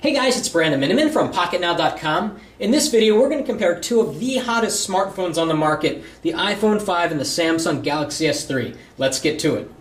Hey guys, it's Brandon Miniman from PocketNow.com. In this video, we're going to compare two of the hottest smartphones on the market, the iPhone 5 and the Samsung Galaxy S3. Let's get to it.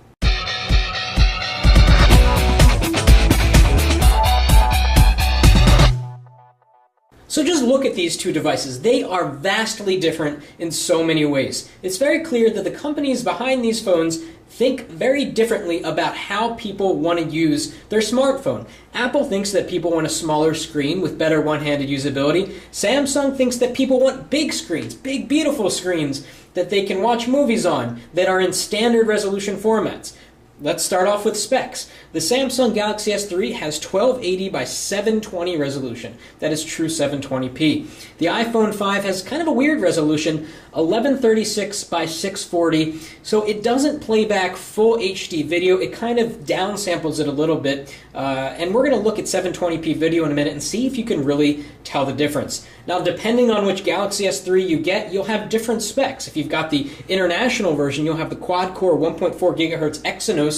So just look at these two devices. They are vastly different in so many ways. It's very clear that the companies behind these phones think very differently about how people want to use their smartphone. Apple thinks that people want a smaller screen with better one-handed usability. Samsung thinks that people want big screens, big beautiful screens that they can watch movies on that are in standard resolution formats. Let's start off with specs. The Samsung Galaxy S3 has 1280 by 720 resolution. That is true 720p. The iPhone 5 has kind of a weird resolution, 1136 by 640, so it doesn't play back full HD video. It kind of downsamples it a little bit, and we're going to look at 720p video in a minute and see if you can really tell the difference. Now, depending on which Galaxy S3 you get, you'll have different specs. If you've got the international version, you'll have the quad-core 1.4 GHz Exynos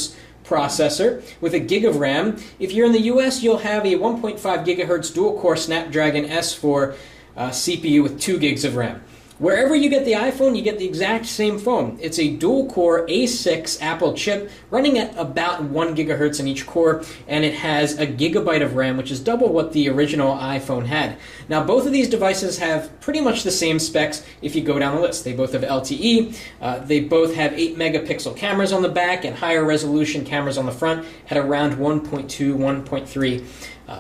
processor with a gig of RAM. If you're in the US, you'll have a 1.5 GHz dual-core Snapdragon S4 CPU with 2 gigs of RAM. Wherever you get the iPhone, you get the exact same phone. It's a dual-core A6 Apple chip running at about 1 gigahertz in each core, and it has a gigabyte of RAM, which is double what the original iPhone had. Now, both of these devices have pretty much the same specs if you go down the list. They both have LTE, they both have 8 megapixel cameras on the back and higher resolution cameras on the front at around 1.2, 1.3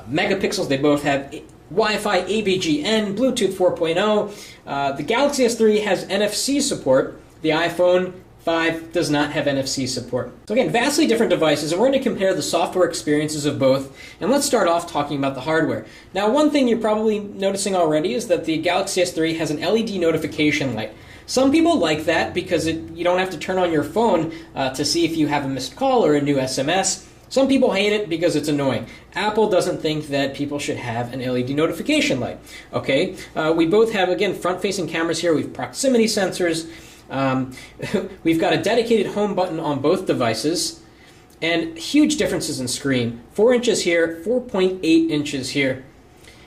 megapixels. They both have Wi-Fi, ABGN, Bluetooth 4.0. The Galaxy S3 has NFC support. The iPhone 5 does not have NFC support. So again, vastly different devices, and we're going to compare the software experiences of both. And let's start off talking about the hardware. Now, one thing you're probably noticing already is that the Galaxy S3 has an LED notification light. Some people like that because you don't have to turn on your phone to see if you have a missed call or a new SMS. Some people hate it because it's annoying. Apple doesn't think that people should have an LED notification light. Okay, we both have, again, front-facing cameras here. We have proximity sensors. We've got a dedicated home button on both devices, and huge differences in screen. 4 inches here, 4.8 inches here.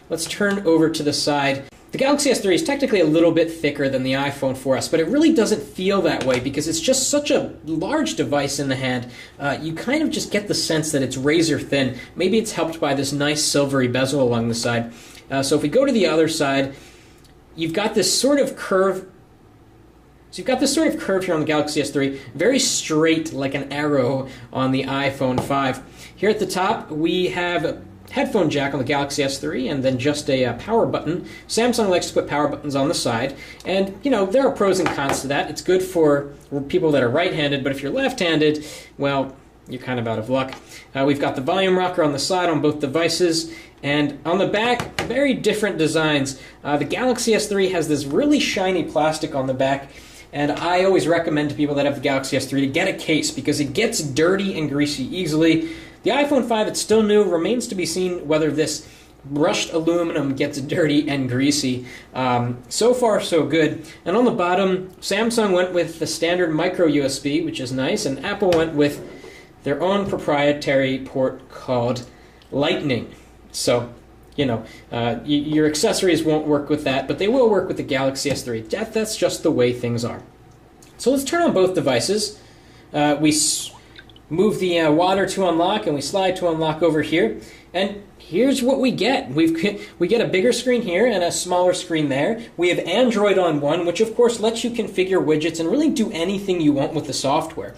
Let's turn over to the side. The Galaxy S3 is technically a little bit thicker than the iPhone 4S, but it really doesn't feel that way because it's just such a large device in the hand. You kind of just get the sense that it's razor thin. Maybe it's helped by this nice silvery bezel along the side. So if we go to the other side, you've got this sort of curve. So you've got this sort of curve here on the Galaxy S3, very straight like an arrow on the iPhone 5. Here at the top, we have a headphone jack on the Galaxy S3 and then just a power button. Samsung likes to put power buttons on the side, and you know, there are pros and cons to that. It's good for people that are right-handed, but if you're left-handed, well, you're kind of out of luck. We've got the volume rocker on the side on both devices, and on the back, very different designs. The Galaxy S3 has this really shiny plastic on the back, and I always recommend to people that have the Galaxy S3 to get a case because it gets dirty and greasy easily. The iPhone 5, it's still new, remains to be seen whether this brushed aluminum gets dirty and greasy. So far, so good. And on the bottom, Samsung went with the standard micro USB, which is nice, and Apple went with their own proprietary port called Lightning. So, you know, your accessories won't work with that, but they will work with the Galaxy S3. That's just the way things are. So let's turn on both devices. We move the water to unlock, and we slide to unlock over here. And here's what we get. We get a bigger screen here and a smaller screen there. We have Android on one, which of course lets you configure widgets and really do anything you want with the software.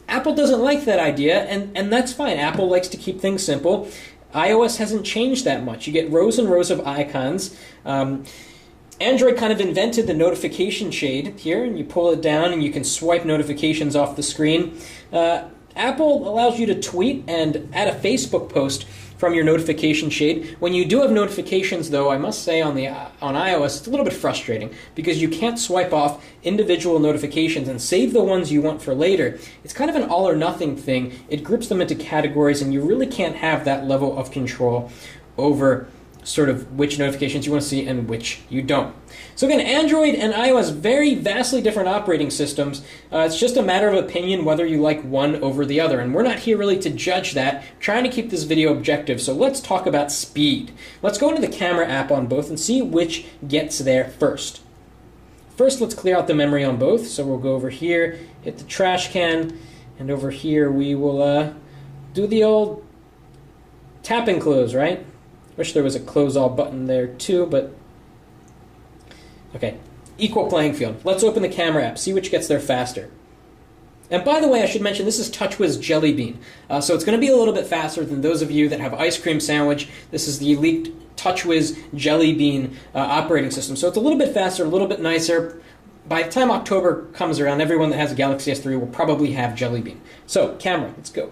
Apple doesn't like that idea, and that's fine. Apple likes to keep things simple. iOS hasn't changed that much. You get rows and rows of icons. Android kind of invented the notification shade here, and you pull it down and you can swipe notifications off the screen. Apple allows you to tweet and add a Facebook post from your notification shade. When you do have notifications, though, I must say on iOS, it's a little bit frustrating because you can't swipe off individual notifications and save the ones you want for later. It's kind of an all or nothing thing. It groups them into categories, and you really can't have that level of control over sort of which notifications you want to see and which you don't. So again, Android and iOS, very vastly different operating systems. It's just a matter of opinion whether you like one over the other, and we're not here really to judge that, trying to keep this video objective. So let's talk about speed. Let's go into the camera app on both and see which gets there first. First, let's clear out the memory on both. So we'll go over here, hit the trash can, and over here we will do the old tap and close, right? Wish there was a close all button there too, but okay. Equal playing field. Let's open the camera app, see which gets there faster. And by the way, I should mention this is TouchWiz Jelly Bean. So it's going to be a little bit faster than those of you that have ice cream sandwich. This is the leaked TouchWiz Jelly Bean operating system. So it's a little bit faster, a little bit nicer. By the time October comes around, everyone that has a Galaxy S3 will probably have Jelly Bean. So, camera, let's go.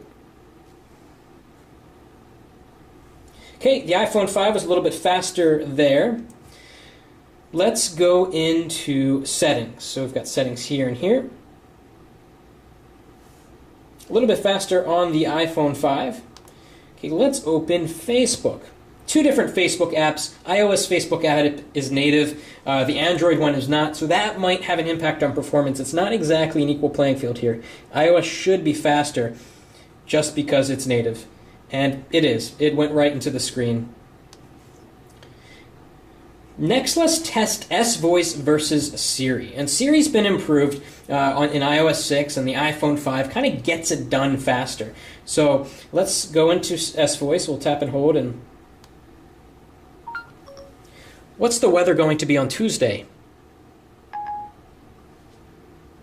Okay, the iPhone 5 was a little bit faster there. Let's go into settings. So we've got settings here and here. A little bit faster on the iPhone 5. Okay, let's open Facebook. Two different Facebook apps. iOS Facebook app is native. The Android one is not, so that might have an impact on performance. It's not exactly an equal playing field here. iOS should be faster just because it's native. And it is. It went right into the screen. Next, let's test S-Voice versus Siri. And Siri's been improved in iOS 6, and the iPhone 5 kind of gets it done faster. So let's go into S-Voice. We'll tap and hold. And what's the weather going to be on Tuesday?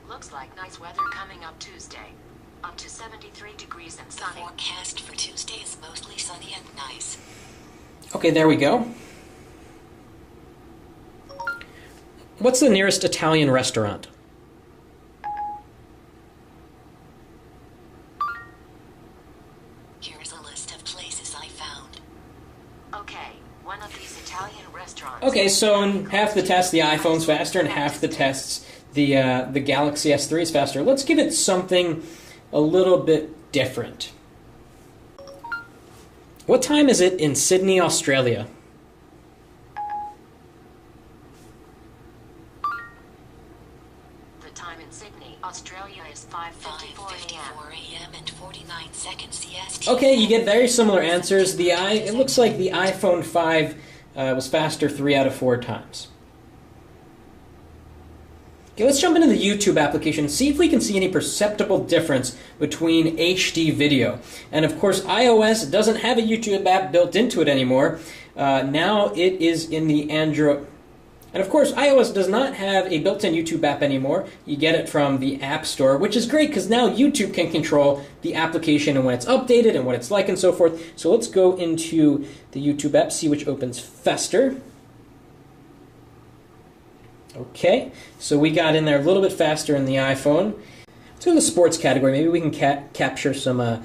Looks like nice weather coming up Tuesday. Up to 73 degrees and sunny. The forecast for Tuesday is mostly sunny and nice. Okay, there we go. What's the nearest Italian restaurant? Here's a list of places I found. Okay, one of these Italian restaurants. Okay, so in half the tests the iPhone's faster, and half the tests the Galaxy S3 is faster. Let's give it something a little bit different. What time is it in Sydney, Australia? The time in Sydney, Australia is 5:54 a.m. and 49 seconds CST. Okay, you get very similar answers. It looks like the iPhone 5 was faster 3 out of 4 times. Okay, let's jump into the YouTube application and see if we can see any perceptible difference between HD video. And of course, iOS doesn't have a YouTube app built into it anymore. Now it is in the Android. And of course, iOS does not have a built-in YouTube app anymore. You get it from the App Store, which is great because now YouTube can control the application and when it's updated and what it's like and so forth. So let's go into the YouTube app, see which opens faster. Okay, so we got in there a little bit faster in the iPhone. Let's go to the sports category. Maybe we can capture some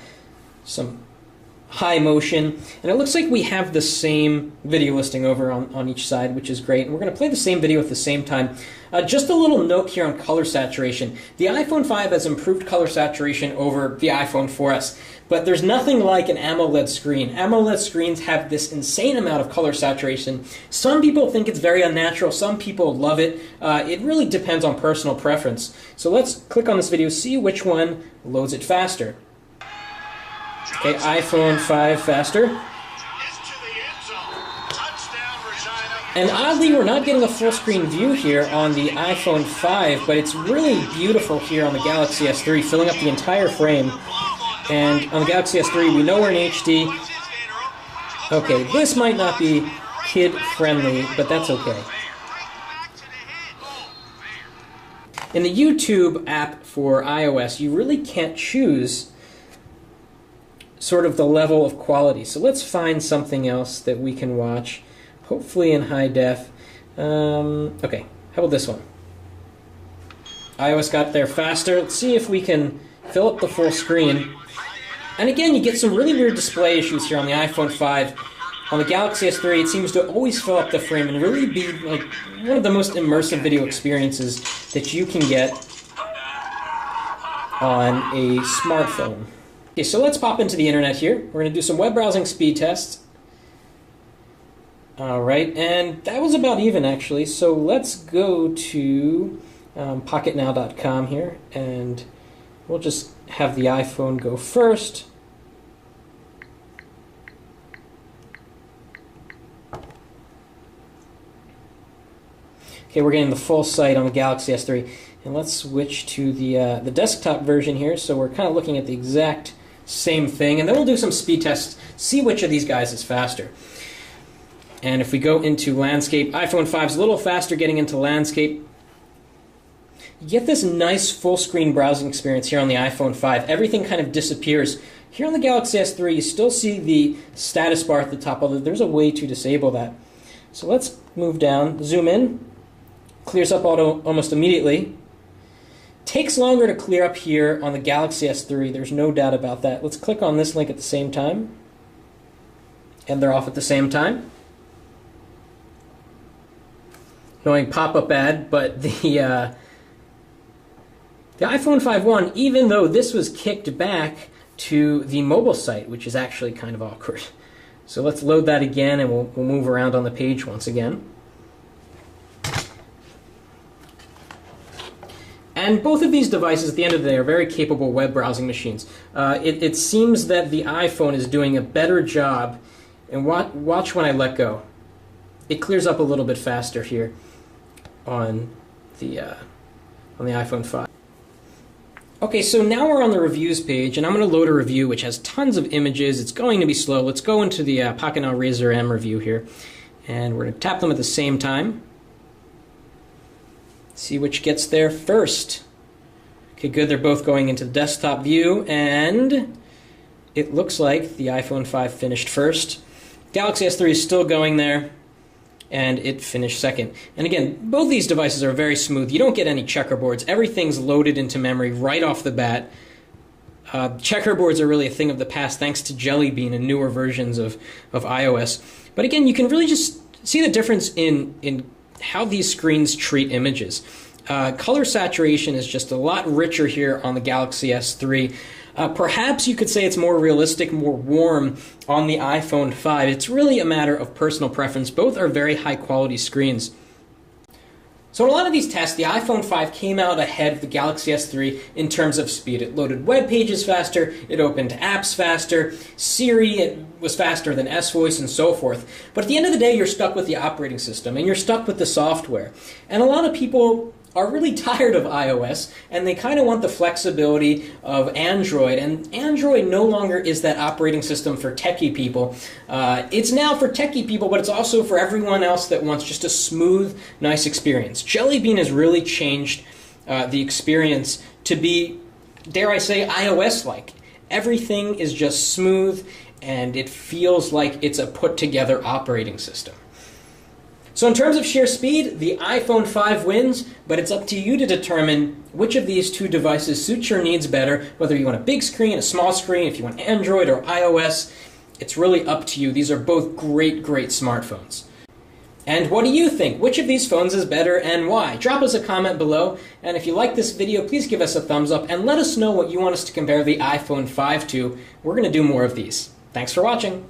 high motion. And it looks like we have the same video listing over on each side, which is great. And we're going to play the same video at the same time. Just a little note here on color saturation. The iPhone 5 has improved color saturation over the iPhone 4S. But there's nothing like an AMOLED screen. AMOLED screens have this insane amount of color saturation. Some people think it's very unnatural. Some people love it. It really depends on personal preference. So let's click on this video, see which one loads it faster. Okay, iPhone 5 faster. And oddly, we're not getting a full screen view here on the iPhone 5, but it's really beautiful here on the Galaxy S3, filling up the entire frame. And on the Galaxy S3, we know we're in HD. Okay, this might not be kid-friendly, but that's okay. In the YouTube app for iOS, you really can't choose sort of the level of quality. So let's find something else that we can watch, hopefully in high def. Okay, how about this one? iOS got there faster. Let's see if we can fill up the full screen. And again, you get some really weird display issues here on the iPhone 5. On the Galaxy S3, it seems to always fill up the frame and really be like one of the most immersive video experiences that you can get on a smartphone. Okay, so let's pop into the internet here. We're going to do some web browsing speed tests. All right, and that was about even actually. So let's go to pocketnow.com here, and we'll just have the iPhone go first. Okay, we're getting the full site on the Galaxy S3, and let's switch to the desktop version here. So we're kind of looking at the exact same thing, and then we'll do some speed tests, see which of these guys is faster. And if we go into landscape, iPhone 5 is a little faster getting into landscape. You get this nice full screen browsing experience here on the iPhone 5. Everything kind of disappears. Here on the Galaxy S3, you still see the status bar at the top, although there's a way to disable that. So let's move down, zoom in, clears up almost immediately. Takes longer to clear up here on the Galaxy S3, there's no doubt about that. Let's click on this link at the same time. And they're off at the same time. Annoying pop-up ad, but the iPhone 5.1, even though this was kicked back to the mobile site, which is actually kind of awkward. So let's load that again, and we'll move around on the page once again. And both of these devices, at the end of the day, are very capable web browsing machines. It seems that the iPhone is doing a better job, and watch when I let go. It clears up a little bit faster here on the iPhone 5. Okay, so now we're on the reviews page, and I'm going to load a review which has tons of images. It's going to be slow. Let's go into the Pocket Now Razr M review here, and we're going to tap them at the same time. See which gets there first. Okay, good. They're both going into the desktop view, and it looks like the iPhone 5 finished first. Galaxy S3 is still going there, and it finished second. And again, both these devices are very smooth. You don't get any checkerboards. Everything's loaded into memory right off the bat. Checkerboards are really a thing of the past thanks to Jelly Bean and newer versions of iOS. But again, you can really just see the difference in how these screens treat images. Color saturation is just a lot richer here on the Galaxy S3. Perhaps you could say it's more realistic, more warm on the iPhone 5. It's really a matter of personal preference. Both are very high quality screens. So in a lot of these tests, the iPhone 5 came out ahead of the Galaxy S3 in terms of speed. It loaded web pages faster, it opened apps faster, Siri was faster than S-Voice, and so forth. But at the end of the day, you're stuck with the operating system, and you're stuck with the software. And a lot of people are really tired of iOS, and they kind of want the flexibility of Android. And Android no longer is that operating system for techie people. It's now for techie people, but it's also for everyone else that wants just a smooth, nice experience. Jelly Bean has really changed the experience to be, dare I say, iOS-like. Everything is just smooth, and it feels like it's a put-together operating system. So in terms of sheer speed, the iPhone 5 wins, but it's up to you to determine which of these two devices suits your needs better, whether you want a big screen, a small screen, if you want Android or iOS. It's really up to you. These are both great, great smartphones. And what do you think? Which of these phones is better and why? Drop us a comment below, and if you like this video, please give us a thumbs up and let us know what you want us to compare the iPhone 5 to. We're going to do more of these. Thanks for watching.